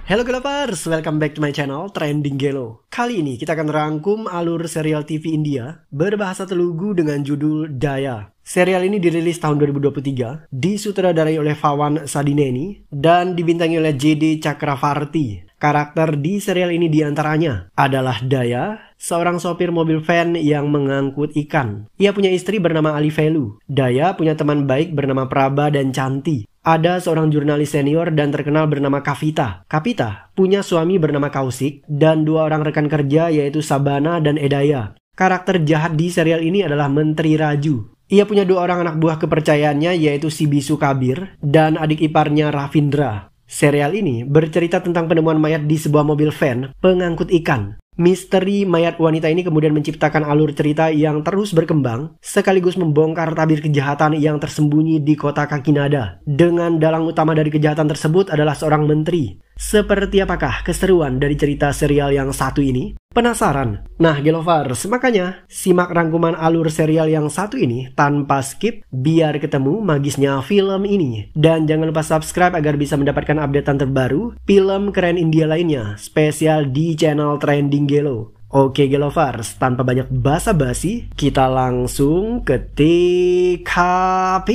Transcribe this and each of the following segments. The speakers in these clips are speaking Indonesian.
Hello Gelovers, welcome back to my channel Trending Gelo. Kali ini kita akan rangkum alur serial TV India berbahasa Telugu dengan judul Daya. Serial ini dirilis tahun 2023, disutradarai oleh Vavan Sadineni dan dibintangi oleh JD Chakravarti. Karakter di serial ini diantaranya adalah Daya, seorang sopir mobil van yang mengangkut ikan. Ia punya istri bernama Alivelu. Daya punya teman baik bernama Prabha dan Chanti. Ada seorang jurnalis senior dan terkenal bernama Kavita. Kavita punya suami bernama Kausik dan dua orang rekan kerja yaitu Sabana dan Edaya. Karakter jahat di serial ini adalah Menteri Raju. Ia punya dua orang anak buah kepercayaannya yaitu si Bisu Kabir dan adik iparnya Ravindra. Serial ini bercerita tentang penemuan mayat di sebuah mobil van pengangkut ikan. Misteri mayat wanita ini kemudian menciptakan alur cerita yang terus berkembang, sekaligus membongkar tabir kejahatan yang tersembunyi di kota Kakinada. Dengan dalang utama dari kejahatan tersebut adalah seorang menteri. Seperti apakah keseruan dari cerita serial yang satu ini? Penasaran? Nah Gelovers, makanya simak rangkuman alur serial yang satu ini tanpa skip biar ketemu magisnya film ini. Dan jangan lupa subscribe agar bisa mendapatkan updatean terbaru film keren India lainnya spesial di channel Trending Gelo. Oke Gelovers, tanpa banyak basa-basi kita langsung ke TKP.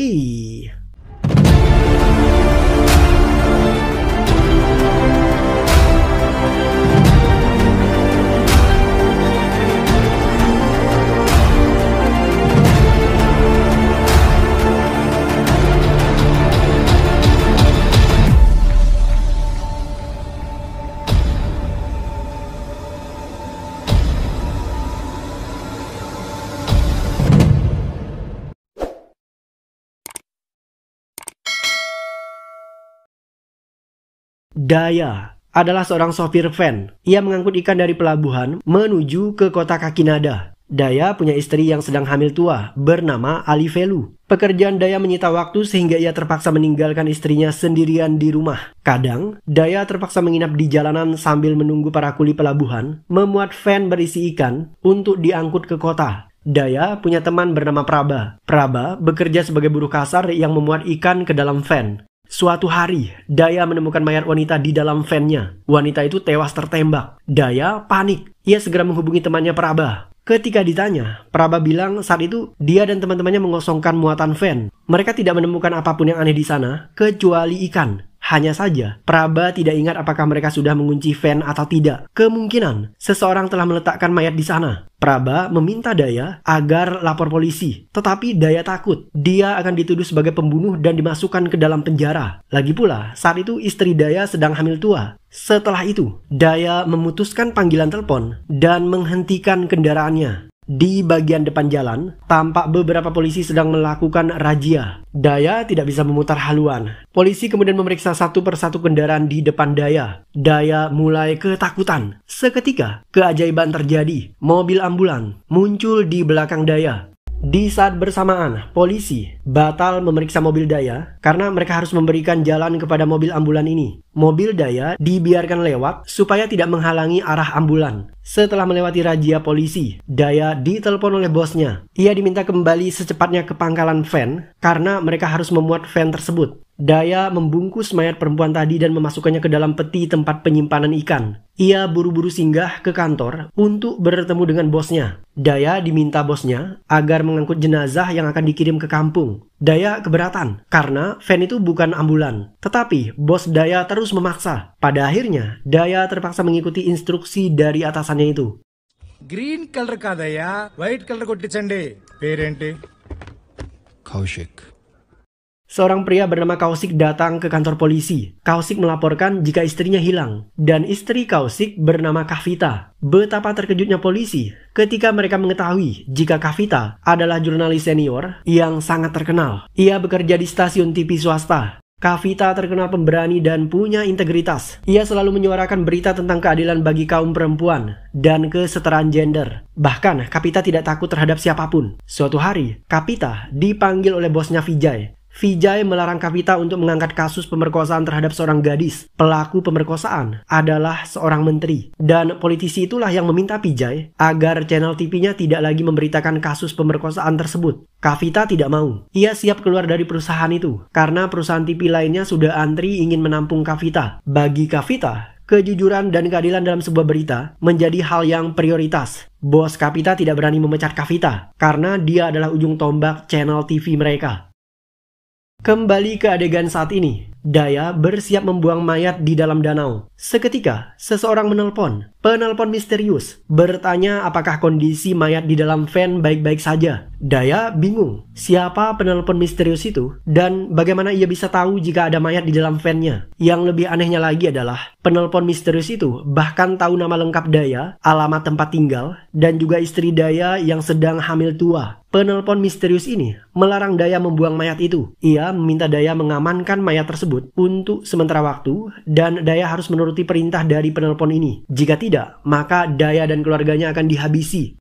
Daya adalah seorang sopir van. Ia mengangkut ikan dari pelabuhan menuju ke kota Kakinada. Daya punya istri yang sedang hamil tua bernama Alivelu. Pekerjaan Daya menyita waktu sehingga ia terpaksa meninggalkan istrinya sendirian di rumah. Kadang, Daya terpaksa menginap di jalanan sambil menunggu para kuli pelabuhan memuat van berisi ikan untuk diangkut ke kota. Daya punya teman bernama Prabha. Prabha bekerja sebagai buruh kasar yang memuat ikan ke dalam van. Suatu hari, Daya menemukan mayat wanita di dalam van-nya. Wanita itu tewas tertembak. Daya panik. Ia segera menghubungi temannya Prabha. Ketika ditanya, Prabha bilang saat itu dia dan teman-temannya mengosongkan muatan van. Mereka tidak menemukan apapun yang aneh di sana, kecuali ikan. Hanya saja, Prabha tidak ingat apakah mereka sudah mengunci van atau tidak. Kemungkinan, seseorang telah meletakkan mayat di sana. Prabha meminta Daya agar lapor polisi. Tetapi Daya takut. Dia akan dituduh sebagai pembunuh dan dimasukkan ke dalam penjara. Lagi pula, saat itu istri Daya sedang hamil tua. Setelah itu, Daya memutuskan panggilan telepon dan menghentikan kendaraannya. Di bagian depan jalan, tampak beberapa polisi sedang melakukan razia. Daya tidak bisa memutar haluan. Polisi kemudian memeriksa satu persatu kendaraan di depan Daya. Daya mulai ketakutan. Seketika, keajaiban terjadi. Mobil ambulan muncul di belakang Daya. Di saat bersamaan, polisi batal memeriksa mobil Daya karena mereka harus memberikan jalan kepada mobil ambulan ini. Mobil Daya dibiarkan lewat supaya tidak menghalangi arah ambulan. Setelah melewati razia polisi, Daya ditelepon oleh bosnya. Ia diminta kembali secepatnya ke pangkalan van karena mereka harus memuat van tersebut. Daya membungkus mayat perempuan tadi dan memasukkannya ke dalam peti tempat penyimpanan ikan. Ia buru-buru singgah ke kantor untuk bertemu dengan bosnya. Daya diminta bosnya agar mengangkut jenazah yang akan dikirim ke kampung. Daya keberatan karena van itu bukan ambulan. Tetapi bos Daya terus memaksa. Pada akhirnya, Daya terpaksa mengikuti instruksi dari atasannya itu. Green color kadaya, white color kottichandi. Perenti? Kaushik. Seorang pria bernama Kausik datang ke kantor polisi. Kausik melaporkan jika istrinya hilang. Dan istri Kausik bernama Kavita. Betapa terkejutnya polisi ketika mereka mengetahui jika Kavita adalah jurnalis senior yang sangat terkenal. Ia bekerja di stasiun TV swasta. Kavita terkenal pemberani dan punya integritas. Ia selalu menyuarakan berita tentang keadilan bagi kaum perempuan dan kesetaraan gender. Bahkan, Kavita tidak takut terhadap siapapun. Suatu hari, Kavita dipanggil oleh bosnya Vijay. Vijay melarang Kavita untuk mengangkat kasus pemerkosaan terhadap seorang gadis. Pelaku pemerkosaan adalah seorang menteri. Dan politisi itulah yang meminta Vijay agar channel TV-nya tidak lagi memberitakan kasus pemerkosaan tersebut. Kavita tidak mau. Ia siap keluar dari perusahaan itu karena perusahaan TV lainnya sudah antri ingin menampung Kavita. Bagi Kavita, Kejujuran dan keadilan dalam sebuah berita menjadi hal yang prioritas. Bos Kavita tidak berani memecat Kavita karena dia adalah ujung tombak channel TV mereka. Kembali ke adegan saat ini. Daya bersiap membuang mayat di dalam danau. Seketika, seseorang menelpon. Penelpon misterius bertanya apakah kondisi mayat di dalam van baik-baik saja. Daya bingung. Siapa penelpon misterius itu? Dan bagaimana ia bisa tahu jika ada mayat di dalam van-nya? Yang lebih anehnya lagi adalah penelpon misterius itu bahkan tahu nama lengkap Daya, alamat tempat tinggal, dan juga istri Daya yang sedang hamil tua. Penelpon misterius ini melarang Daya membuang mayat itu. Ia meminta Daya mengamankan mayat tersebut untuk sementara waktu dan Daya harus menuruti perintah dari penelpon ini. Jika tidak, maka Daya dan keluarganya akan dihabisi.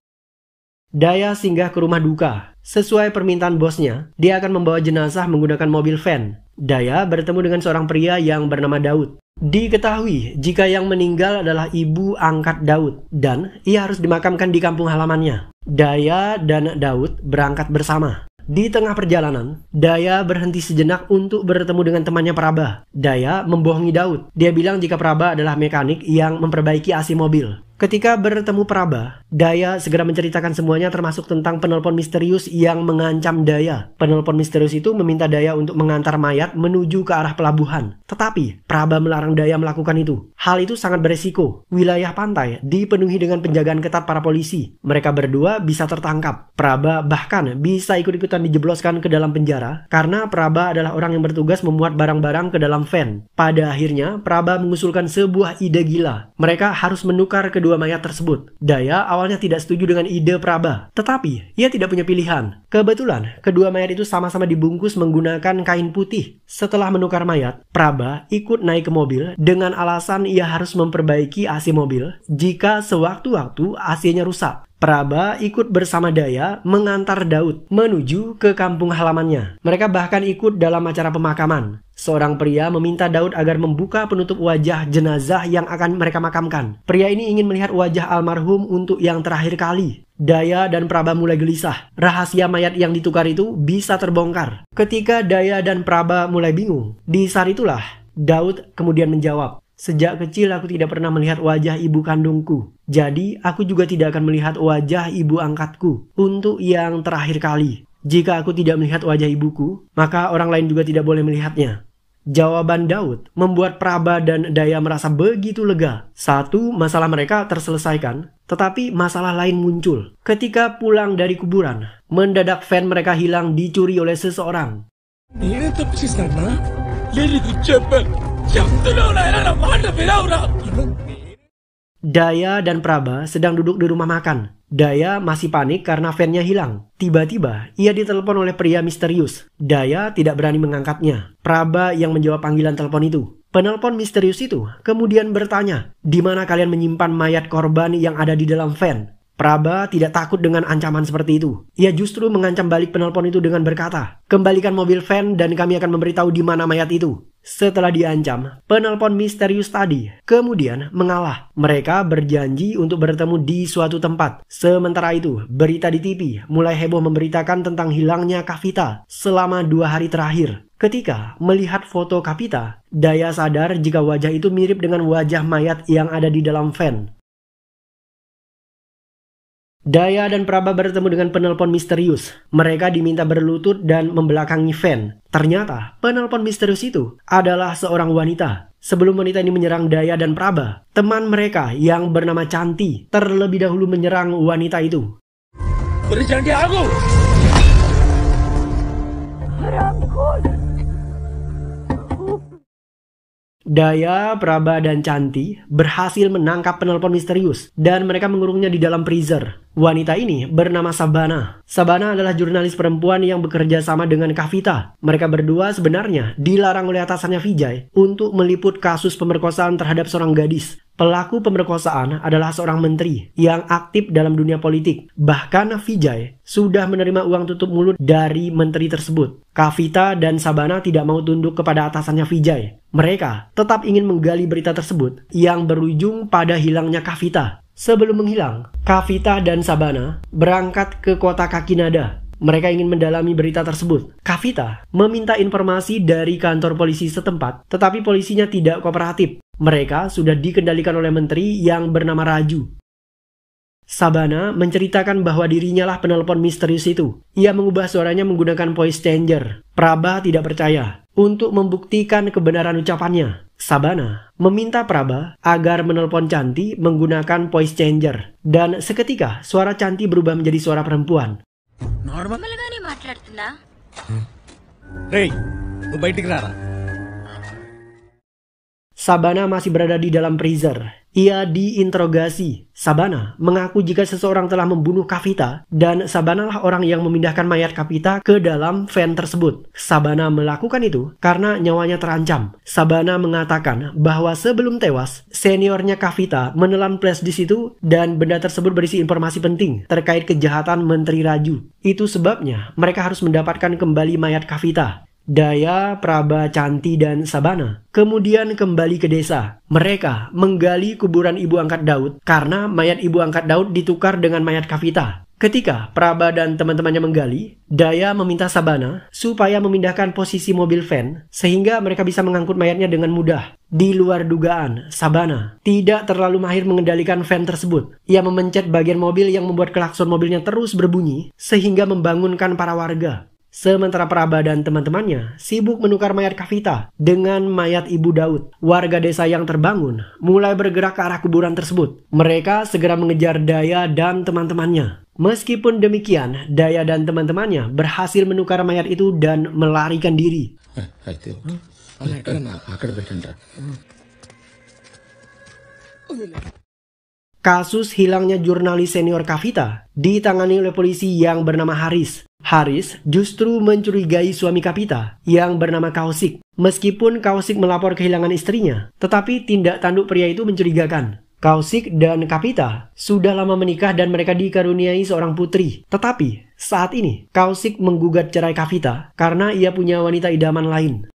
Daya singgah ke rumah duka. Sesuai permintaan bosnya, dia akan membawa jenazah menggunakan mobil van. Daya bertemu dengan seorang pria yang bernama Daud. Diketahui jika yang meninggal adalah ibu angkat Daud dan ia harus dimakamkan di kampung halamannya. Daya dan Daud berangkat bersama. Di tengah perjalanan, Daya berhenti sejenak untuk bertemu dengan temannya Praba. Daya membohongi Daud. Dia bilang jika Praba adalah mekanik yang memperbaiki AC mobil. Ketika bertemu Praba, Daya segera menceritakan semuanya termasuk tentang penelpon misterius yang mengancam Daya. Penelpon misterius itu meminta Daya untuk mengantar mayat menuju ke arah pelabuhan. Tetapi, Praba melarang Daya melakukan itu. Hal itu sangat beresiko. Wilayah pantai dipenuhi dengan penjagaan ketat para polisi. Mereka berdua bisa tertangkap. Praba bahkan bisa ikut-ikutan dijebloskan ke dalam penjara karena Praba adalah orang yang bertugas memuat barang-barang ke dalam van. Pada akhirnya, Praba mengusulkan sebuah ide gila. Mereka harus menukar kedua mayat tersebut. Daya awalnya tidak setuju dengan ide Praba, tetapi ia tidak punya pilihan. Kebetulan, kedua mayat itu sama-sama dibungkus menggunakan kain putih. Setelah menukar mayat, Praba ikut naik ke mobil dengan alasan ia harus memperbaiki AC mobil jika sewaktu-waktu AC-nya rusak. Praba ikut bersama Daya mengantar Daud menuju ke kampung halamannya. Mereka bahkan ikut dalam acara pemakaman. Seorang pria meminta Daud agar membuka penutup wajah jenazah yang akan mereka makamkan. Pria ini ingin melihat wajah almarhum untuk yang terakhir kali. Daya dan Praba mulai gelisah. Rahasia mayat yang ditukar itu bisa terbongkar. Ketika Daya dan Praba mulai bingung, di saat itulah Daud kemudian menjawab, "Sejak kecil aku tidak pernah melihat wajah ibu kandungku. Jadi aku juga tidak akan melihat wajah ibu angkatku untuk yang terakhir kali. Jika aku tidak melihat wajah ibuku, maka orang lain juga tidak boleh melihatnya." Jawaban Daud membuat Praba dan Daya merasa begitu lega. Satu, masalah mereka terselesaikan, tetapi masalah lain muncul. Ketika pulang dari kuburan, mendadak van mereka hilang dicuri oleh seseorang. Daya dan Praba sedang duduk di rumah makan. Daya masih panik karena van-nya hilang. Tiba-tiba, ia ditelepon oleh pria misterius. Daya tidak berani mengangkatnya. Praba yang menjawab panggilan telepon itu. Penelpon misterius itu kemudian bertanya, "Di mana kalian menyimpan mayat korban yang ada di dalam van?" Praba tidak takut dengan ancaman seperti itu. Ia justru mengancam balik penelpon itu dengan berkata, "Kembalikan mobil van dan kami akan memberitahu di mana mayat itu." Setelah diancam, penelpon misterius tadi kemudian mengalah. Mereka berjanji untuk bertemu di suatu tempat. Sementara itu, berita di TV mulai heboh memberitakan tentang hilangnya Kavita selama 2 hari terakhir. Ketika melihat foto Kavita, Daya sadar jika wajah itu mirip dengan wajah mayat yang ada di dalam van. Daya dan Praba bertemu dengan penelpon misterius. Mereka diminta berlutut dan membelakangi van. Ternyata, penelpon misterius itu adalah seorang wanita. Sebelum wanita ini menyerang Daya dan Praba, teman mereka yang bernama Canti terlebih dahulu menyerang wanita itu. Berikan dia aku! Daya, Praba, dan Canti berhasil menangkap penelpon misterius dan mereka mengurungnya di dalam freezer. Wanita ini bernama Sabana. Sabana adalah jurnalis perempuan yang bekerja sama dengan Kavita. Mereka berdua sebenarnya dilarang oleh atasannya Vijay untuk meliput kasus pemerkosaan terhadap seorang gadis. Pelaku pemerkosaan adalah seorang menteri yang aktif dalam dunia politik. Bahkan Vijay sudah menerima uang tutup mulut dari menteri tersebut. Kavita dan Sabana tidak mau tunduk kepada atasannya Vijay. Mereka tetap ingin menggali berita tersebut yang berujung pada hilangnya Kavita. Sebelum menghilang, Kavita dan Sabana berangkat ke kota Kakinada. Mereka ingin mendalami berita tersebut. Kavita meminta informasi dari kantor polisi setempat, tetapi polisinya tidak kooperatif. Mereka sudah dikendalikan oleh menteri yang bernama Raju. Sabana menceritakan bahwa dirinya lah penelpon misterius itu. Ia mengubah suaranya menggunakan voice changer. Prabha tidak percaya. Untuk membuktikan kebenaran ucapannya, Sabana meminta Prabha agar menelpon Chanti menggunakan voice changer. Dan seketika suara Chanti berubah menjadi suara perempuan. నార్మల్గానే మాట్లాడుతున్నా రేయ్ నువ్వు బయటికి రారా. Sabana masih berada di dalam freezer. Ia diinterogasi. Sabana mengaku jika seseorang telah membunuh Kavita dan Sabana lah orang yang memindahkan mayat Kavita ke dalam van tersebut. Sabana melakukan itu karena nyawanya terancam. Sabana mengatakan bahwa sebelum tewas, seniornya Kavita menelan flashdisk itu dan benda tersebut berisi informasi penting terkait kejahatan Menteri Raju. Itu sebabnya mereka harus mendapatkan kembali mayat Kavita. Daya, Prabha, Chanti, dan Sabana kemudian kembali ke desa. Mereka menggali kuburan ibu angkat Daud karena mayat ibu angkat Daud ditukar dengan mayat Kavita. Ketika Prabha dan teman-temannya menggali, Daya meminta Sabana supaya memindahkan posisi mobil van sehingga mereka bisa mengangkut mayatnya dengan mudah. Di luar dugaan, Sabana tidak terlalu mahir mengendalikan van tersebut. Ia memencet bagian mobil yang membuat klakson mobilnya terus berbunyi sehingga membangunkan para warga. Sementara Prabha dan teman-temannya sibuk menukar mayat Kavita dengan mayat Ibu Daud. Warga desa yang terbangun mulai bergerak ke arah kuburan tersebut. Mereka segera mengejar Daya dan teman-temannya. Meskipun demikian, Daya dan teman-temannya berhasil menukar mayat itu dan melarikan diri. అయితే అలా ఎక్కడన్నా అక్కడ పెట్టండి. Kasus hilangnya jurnalis senior Kavita ditangani oleh polisi yang bernama Haris. Haris justru mencurigai suami Kavita yang bernama Kaushik. Meskipun Kaushik melapor kehilangan istrinya, tetapi tindak tanduk pria itu mencurigakan. Kaushik dan Kavita sudah lama menikah dan mereka dikaruniai seorang putri. Tetapi saat ini Kaushik menggugat cerai Kavita karena ia punya wanita idaman lain.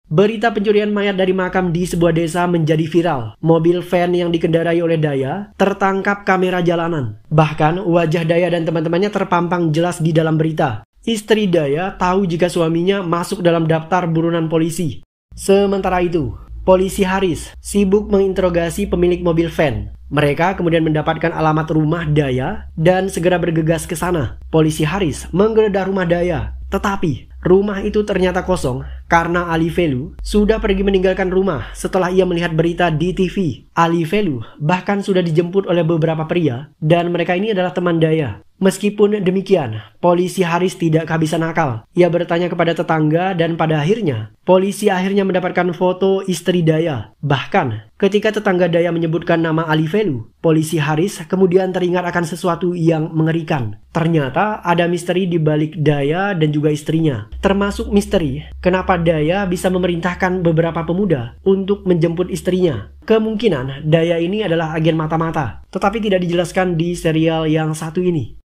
Berita pencurian mayat dari makam di sebuah desa menjadi viral. Mobil van yang dikendarai oleh Daya tertangkap kamera jalanan. Bahkan wajah Daya dan teman-temannya terpampang jelas di dalam berita. Istri Daya tahu jika suaminya masuk dalam daftar buronan polisi. Sementara itu, polisi Haris sibuk menginterogasi pemilik mobil van. Mereka kemudian mendapatkan alamat rumah Daya dan segera bergegas ke sana. Polisi Haris menggeledah rumah Daya, tetapi rumah itu ternyata kosong karena Ali Velu sudah pergi meninggalkan rumah setelah ia melihat berita di TV. Ali Velu bahkan sudah dijemput oleh beberapa pria dan mereka ini adalah teman Daya. Meskipun demikian, polisi Haris tidak kehabisan akal. Ia bertanya kepada tetangga dan pada akhirnya, polisi akhirnya mendapatkan foto istri Daya. Bahkan, ketika tetangga Daya menyebutkan nama Ali Velu, polisi Haris kemudian teringat akan sesuatu yang mengerikan. Ternyata ada misteri di balik Daya dan juga istrinya. Termasuk misteri kenapa Daya bisa memerintahkan beberapa pemuda untuk menjemput istrinya. Kemungkinan Daya ini adalah agen mata-mata, tetapi tidak dijelaskan di serial yang satu ini.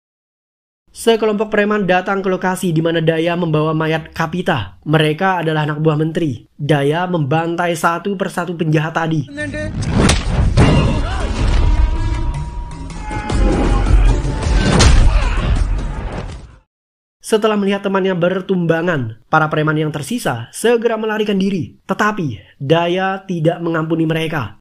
Sekelompok preman datang ke lokasi di mana Daya membawa mayat Kavita. Mereka adalah anak buah menteri. Daya membantai satu persatu penjahat tadi. Setelah melihat temannya bertumbangan, para preman yang tersisa segera melarikan diri. Tetapi Daya tidak mengampuni mereka.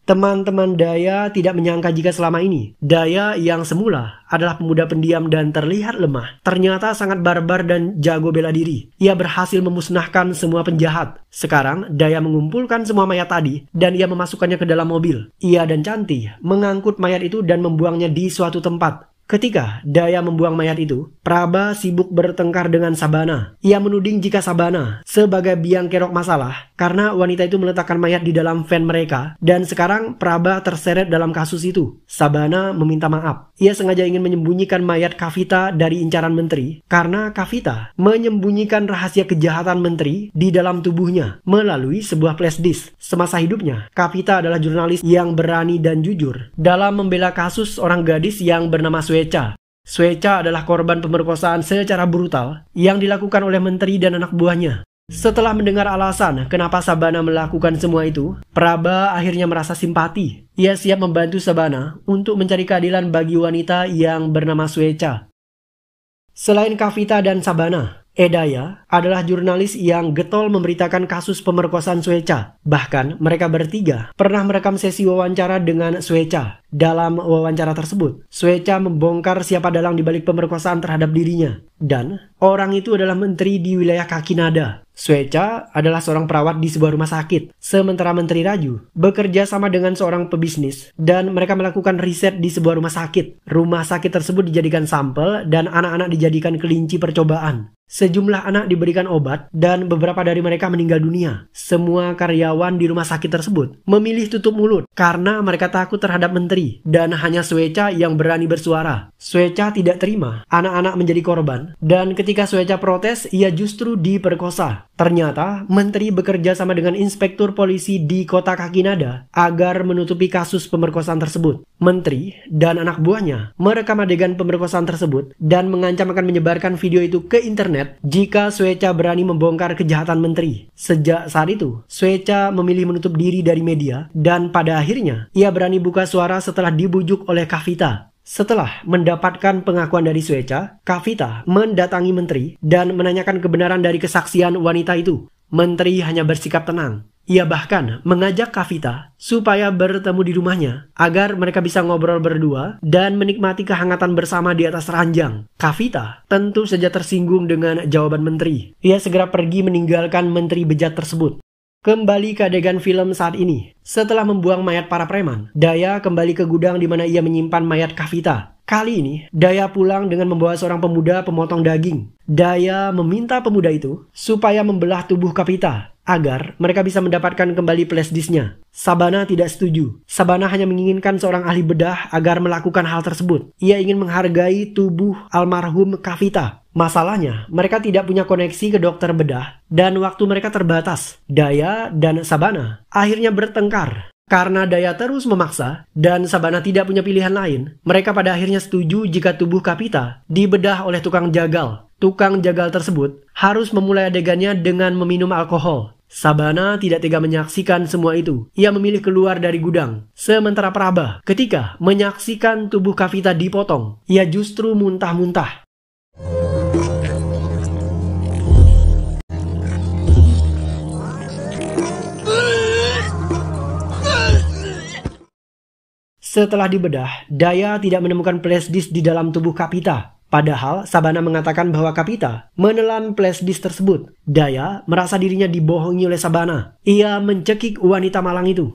Teman-teman Daya tidak menyangka jika selama ini Daya yang semula adalah pemuda pendiam dan terlihat lemah, ternyata sangat barbar dan jago bela diri. Ia berhasil memusnahkan semua penjahat. Sekarang Daya mengumpulkan semua mayat tadi dan ia memasukkannya ke dalam mobil. Ia dan Chanti mengangkut mayat itu dan membuangnya di suatu tempat. Ketika Daya membuang mayat itu, Prabha sibuk bertengkar dengan Sabana. Ia menuding jika Sabana sebagai biang kerok masalah karena wanita itu meletakkan mayat di dalam van mereka dan sekarang Prabha terseret dalam kasus itu. Sabana meminta maaf. Ia sengaja ingin menyembunyikan mayat Kavita dari incaran menteri karena Kavita menyembunyikan rahasia kejahatan menteri di dalam tubuhnya melalui sebuah flash disk. Semasa hidupnya, Kavita adalah jurnalis yang berani dan jujur dalam membela kasus seorang gadis yang bernama Swecha. Swecha adalah korban pemerkosaan secara brutal yang dilakukan oleh menteri dan anak buahnya. Setelah mendengar alasan kenapa Sabana melakukan semua itu, Praba akhirnya merasa simpati. Ia siap membantu Sabana untuk mencari keadilan bagi wanita yang bernama Suecha. Selain Kavita dan Sabana, Edaya adalah jurnalis yang getol memberitakan kasus pemerkosaan Suecha. Bahkan mereka bertiga pernah merekam sesi wawancara dengan Suecha. Dalam wawancara tersebut, Suecha membongkar siapa dalang dibalik pemerkosaan terhadap dirinya. Dan orang itu adalah menteri di wilayah Kakinada. Suecha adalah seorang perawat di sebuah rumah sakit. Sementara Menteri Raju bekerja sama dengan seorang pebisnis dan mereka melakukan riset di sebuah rumah sakit. Rumah sakit tersebut dijadikan sampel dan anak-anak dijadikan kelinci percobaan. Sejumlah anak diberikan obat dan beberapa dari mereka meninggal dunia. Semua karyawan di rumah sakit tersebut memilih tutup mulut karena mereka takut terhadap menteri dan hanya Suecha yang berani bersuara. Suecha tidak terima anak-anak menjadi korban dan ketika Suecha protes, ia justru diperkosa. Ternyata menteri bekerja sama dengan inspektur polisi di kota Kakinada agar menutupi kasus pemerkosaan tersebut. Menteri dan anak buahnya merekam adegan pemerkosaan tersebut dan mengancam akan menyebarkan video itu ke internet jika Suecha berani membongkar kejahatan menteri. Sejak saat itu, Suecha memilih menutup diri dari media dan pada akhirnya ia berani buka suara setelah dibujuk oleh Kavita. Setelah mendapatkan pengakuan dari Suecha, Kavita mendatangi menteri dan menanyakan kebenaran dari kesaksian wanita itu. Menteri hanya bersikap tenang. Ia bahkan mengajak Kavita supaya bertemu di rumahnya agar mereka bisa ngobrol berdua dan menikmati kehangatan bersama di atas ranjang. Kavita tentu saja tersinggung dengan jawaban menteri. Ia segera pergi meninggalkan menteri bejat tersebut. Kembali ke adegan film saat ini. Setelah membuang mayat para preman, Daya kembali ke gudang di mana ia menyimpan mayat Kavita. Kali ini, Daya pulang dengan membawa seorang pemuda pemotong daging. Daya meminta pemuda itu supaya membelah tubuh Kavita agar mereka bisa mendapatkan kembali flash disknya. Sabana tidak setuju. Sabana hanya menginginkan seorang ahli bedah agar melakukan hal tersebut. Ia ingin menghargai tubuh almarhum Kavita. Masalahnya, mereka tidak punya koneksi ke dokter bedah dan waktu mereka terbatas. Daya dan Sabana akhirnya bertengkar. Karena Daya terus memaksa dan Sabana tidak punya pilihan lain, mereka pada akhirnya setuju jika tubuh Kavita dibedah oleh tukang jagal. Tukang jagal tersebut harus memulai adegannya dengan meminum alkohol. Sabana tidak tega menyaksikan semua itu. Ia memilih keluar dari gudang. Sementara Praba, ketika menyaksikan tubuh Kavita dipotong, ia justru muntah-muntah. Setelah dibedah, Daya tidak menemukan flash disk di dalam tubuh Kavita. Padahal Sabana mengatakan bahwa Kavita menelan flash disk tersebut. Daya merasa dirinya dibohongi oleh Sabana. Ia mencekik wanita malang itu.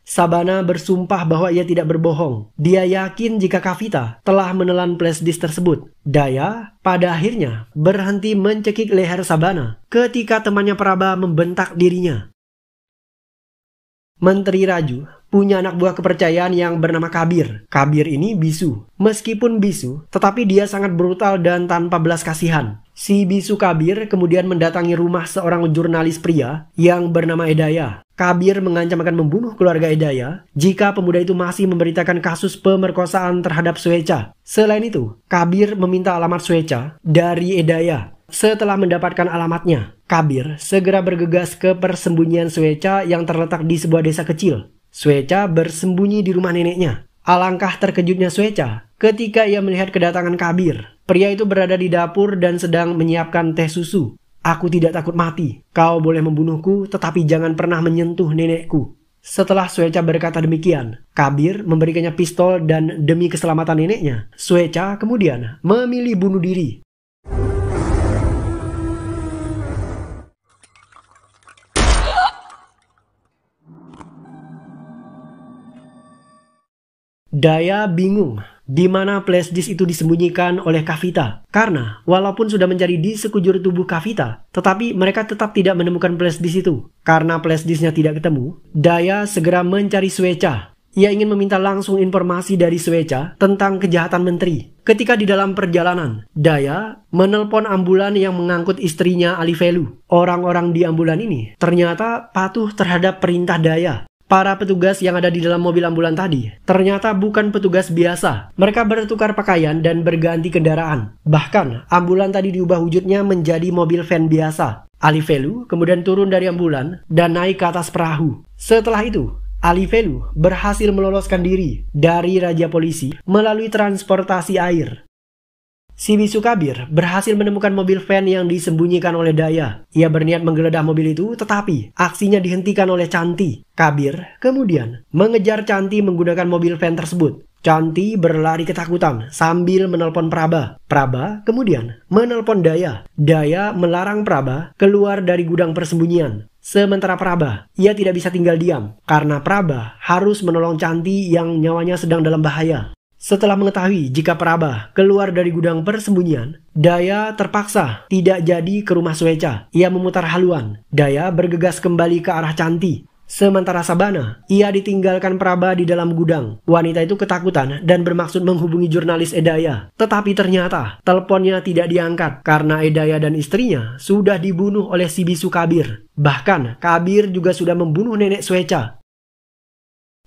Sabana bersumpah bahwa ia tidak berbohong. Dia yakin jika Kavita telah menelan flash disk tersebut. Daya pada akhirnya berhenti mencekik leher Sabana ketika temannya Praba membentak dirinya. Menteri Raju punya anak buah kepercayaan yang bernama Kabir. Kabir ini bisu. Meskipun bisu, tetapi dia sangat brutal dan tanpa belas kasihan. Si bisu Kabir kemudian mendatangi rumah seorang jurnalis pria yang bernama Edaya. Kabir mengancam akan membunuh keluarga Edaya jika pemuda itu masih memberitakan kasus pemerkosaan terhadap Suecha. Selain itu, Kabir meminta alamat Suecha dari Edaya. Setelah mendapatkan alamatnya, Kabir segera bergegas ke persembunyian Suecha yang terletak di sebuah desa kecil. Suecha bersembunyi di rumah neneknya. Alangkah terkejutnya Suecha ketika ia melihat kedatangan Kabir. Pria itu berada di dapur dan sedang menyiapkan teh susu. "Aku tidak takut mati. Kau boleh membunuhku, tetapi jangan pernah menyentuh nenekku." Setelah Suecha berkata demikian, Kabir memberikannya pistol dan demi keselamatan neneknya, Suecha kemudian memilih bunuh diri. Daya bingung di mana flash disk itu disembunyikan oleh Kavita. Karena walaupun sudah mencari di sekujur tubuh Kavita, tetapi mereka tetap tidak menemukan flash disk itu. Karena flash disknya tidak ketemu, Daya segera mencari Suecha. Ia ingin meminta langsung informasi dari Suecha tentang kejahatan menteri. Ketika di dalam perjalanan, Daya menelpon ambulan yang mengangkut istrinya Alivelu. Orang-orang di ambulan ini ternyata patuh terhadap perintah Daya. para petugas yang ada di dalam mobil ambulan tadi ternyata bukan petugas biasa. Mereka bertukar pakaian dan berganti kendaraan. Bahkan, ambulan tadi diubah wujudnya menjadi mobil van biasa. Ali Velu kemudian turun dari ambulan dan naik ke atas perahu. Setelah itu, Ali Velu berhasil meloloskan diri dari raja polisi melalui transportasi air. Si bisu Kabir berhasil menemukan mobil van yang disembunyikan oleh Daya. Ia berniat menggeledah mobil itu, tetapi aksinya dihentikan oleh Canti. Kabir kemudian mengejar Canti menggunakan mobil van tersebut. Canti berlari ketakutan sambil menelpon Praba. Praba kemudian menelpon Daya. Daya melarang Praba keluar dari gudang persembunyian. Sementara Praba, ia tidak bisa tinggal diam karena Praba harus menolong Canti yang nyawanya sedang dalam bahaya. Setelah mengetahui jika Praba keluar dari gudang persembunyian, Daya terpaksa tidak jadi ke rumah Sueca. Ia memutar haluan. Daya bergegas kembali ke arah Canti. Sementara Sabana, ia ditinggalkan Praba di dalam gudang. Wanita itu ketakutan dan bermaksud menghubungi jurnalis Edaya. Tetapi ternyata teleponnya tidak diangkat karena Edaya dan istrinya sudah dibunuh oleh si bisu Kabir. Bahkan Kabir juga sudah membunuh nenek Sueca.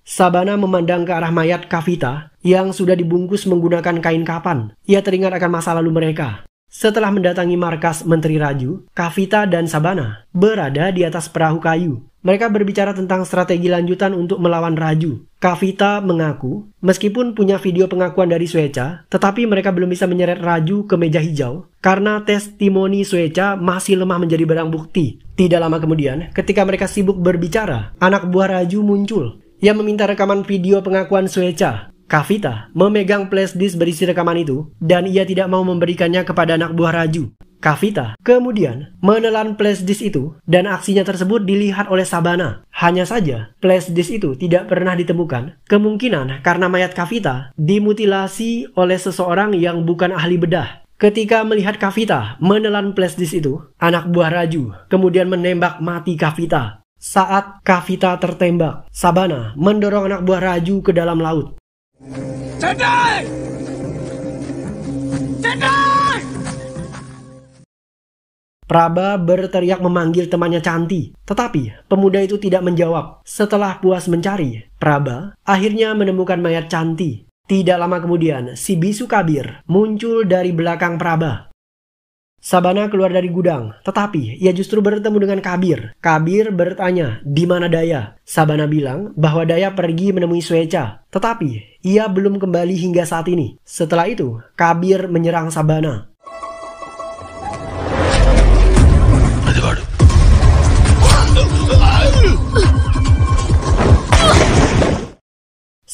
Sabana memandang ke arah mayat Kavita yang sudah dibungkus menggunakan kain kapan. Ia teringat akan masa lalu mereka. Setelah mendatangi markas Menteri Raju, Kavita dan Sabana berada di atas perahu kayu. Mereka berbicara tentang strategi lanjutan untuk melawan Raju. Kavita mengaku, meskipun punya video pengakuan dari Sueca, tetapi mereka belum bisa menyeret Raju ke meja hijau karena testimoni Sueca masih lemah menjadi barang bukti. Tidak lama kemudian, ketika mereka sibuk berbicara, anak buah Raju muncul. Ia meminta rekaman video pengakuan Sueca. Kavita memegang flashdisk berisi rekaman itu dan ia tidak mau memberikannya kepada anak buah Raju. Kavita kemudian menelan flashdisk itu dan aksinya tersebut dilihat oleh Sabana. Hanya saja flashdisk itu tidak pernah ditemukan. Kemungkinan karena mayat Kavita dimutilasi oleh seseorang yang bukan ahli bedah. Ketika melihat Kavita menelan flashdisk itu, anak buah Raju kemudian menembak mati Kavita. Saat Kavita tertembak, Sabana mendorong anak buah Raju ke dalam laut. Cendai! Cendai! Praba berteriak memanggil temannya Canti, tetapi pemuda itu tidak menjawab. Setelah puas mencari, Praba akhirnya menemukan mayat Canti. Tidak lama kemudian, si bisu Kabir muncul dari belakang Praba. Sabana keluar dari gudang, tetapi ia justru bertemu dengan Kabir. Kabir bertanya, di mana Daya? Sabana bilang bahwa Daya pergi menemui Sueca, tetapi ia belum kembali hingga saat ini. Setelah itu, Kabir menyerang Sabana.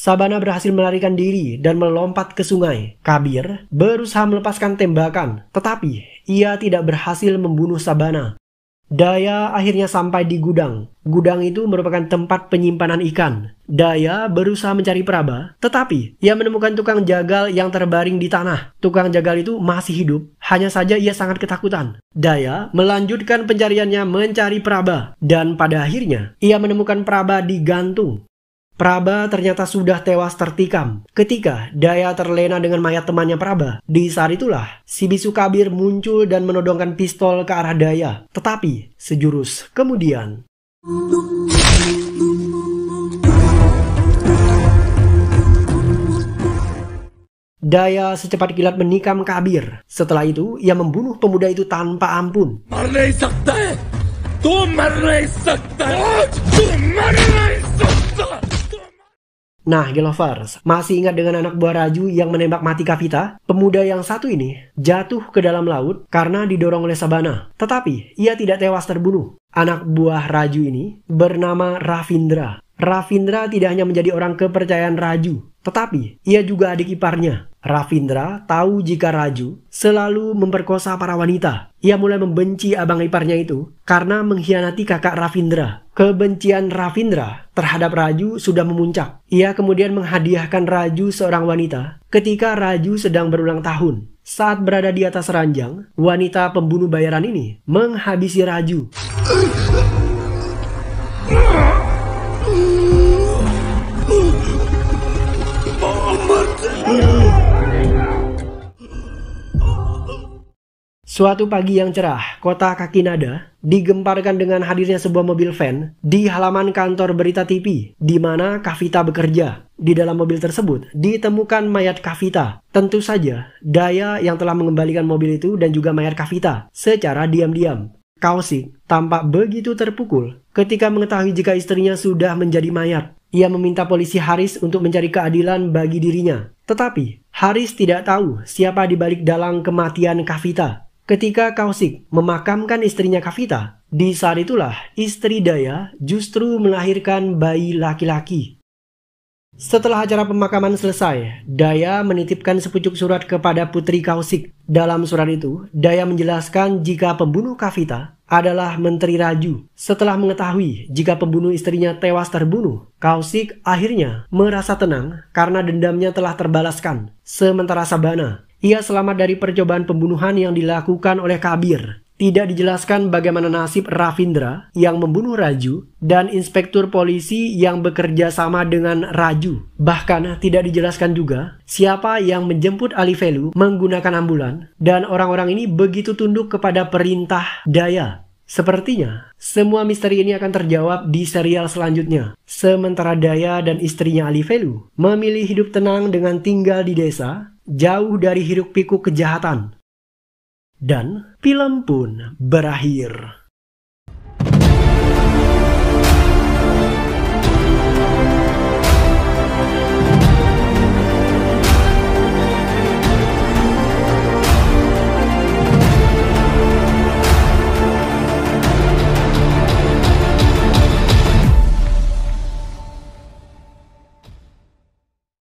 Sabana berhasil melarikan diri dan melompat ke sungai. Kabir berusaha melepaskan tembakan, tetapi ia tidak berhasil membunuh Sabana. Daya akhirnya sampai di gudang. Gudang itu merupakan tempat penyimpanan ikan. Daya berusaha mencari Praba, tetapi ia menemukan tukang jagal yang terbaring di tanah. Tukang jagal itu masih hidup, hanya saja ia sangat ketakutan. Daya melanjutkan pencariannya mencari Praba, dan pada akhirnya ia menemukan Praba digantung. Praba ternyata sudah tewas tertikam. Ketika Daya terlena dengan mayat temannya Praba, di saat itulah si bisu Kabir muncul dan menodongkan pistol ke arah Daya. Tetapi sejurus kemudian, Daya secepat kilat menikam Kabir. Setelah itu, ia membunuh pemuda itu tanpa ampun. मर नहीं सकता है तू मर नहीं सकता तू मर नहीं सकता. Nah, Gelovers, masih ingat dengan anak buah Raju yang menembak mati Kavita? Pemuda yang satu ini jatuh ke dalam laut karena didorong oleh Sabana. Tetapi, ia tidak tewas terbunuh. Anak buah Raju ini bernama Ravindra. Ravindra tidak hanya menjadi orang kepercayaan Raju, tetapi ia juga adik iparnya. Ravindra tahu jika Raju selalu memperkosa para wanita. Ia mulai membenci abang iparnya itu karena mengkhianati kakak Ravindra. Kebencian Ravindra terhadap Raju sudah memuncak. Ia kemudian menghadiahkan Raju seorang wanita ketika Raju sedang berulang tahun. Saat berada di atas ranjang, wanita pembunuh bayaran ini menghabisi Raju. Suatu pagi yang cerah, kota Kakinada digemparkan dengan hadirnya sebuah mobil van di halaman kantor berita TV di mana Kavita bekerja. Di dalam mobil tersebut ditemukan mayat Kavita. Tentu saja, Daya yang telah mengembalikan mobil itu dan juga mayat Kavita secara diam-diam. Kaushik tampak begitu terpukul ketika mengetahui jika istrinya sudah menjadi mayat. Ia meminta polisi Haris untuk mencari keadilan bagi dirinya. Tetapi, Haris tidak tahu siapa di balik dalang kematian Kavita. Ketika Kaushik memakamkan istrinya Kavita, di saat itulah istri Daya justru melahirkan bayi laki-laki. Setelah acara pemakaman selesai, Daya menitipkan sepucuk surat kepada putri Kaushik. Dalam surat itu, Daya menjelaskan jika pembunuh Kavita adalah Menteri Raju. Setelah mengetahui jika pembunuh istrinya tewas terbunuh, Kaushik akhirnya merasa tenang karena dendamnya telah terbalaskan. Sementara Sabana, ia selamat dari percobaan pembunuhan yang dilakukan oleh Kabir. Tidak dijelaskan bagaimana nasib Ravindra yang membunuh Raju dan inspektur polisi yang bekerja sama dengan Raju. Bahkan tidak dijelaskan juga siapa yang menjemput Alivelu menggunakan ambulan dan orang-orang ini begitu tunduk kepada perintah Daya. Sepertinya semua misteri ini akan terjawab di serial selanjutnya. Sementara Daya dan istrinya Alivelu memilih hidup tenang dengan tinggal di desa, jauh dari hiruk pikuk kejahatan. Dan film pun berakhir.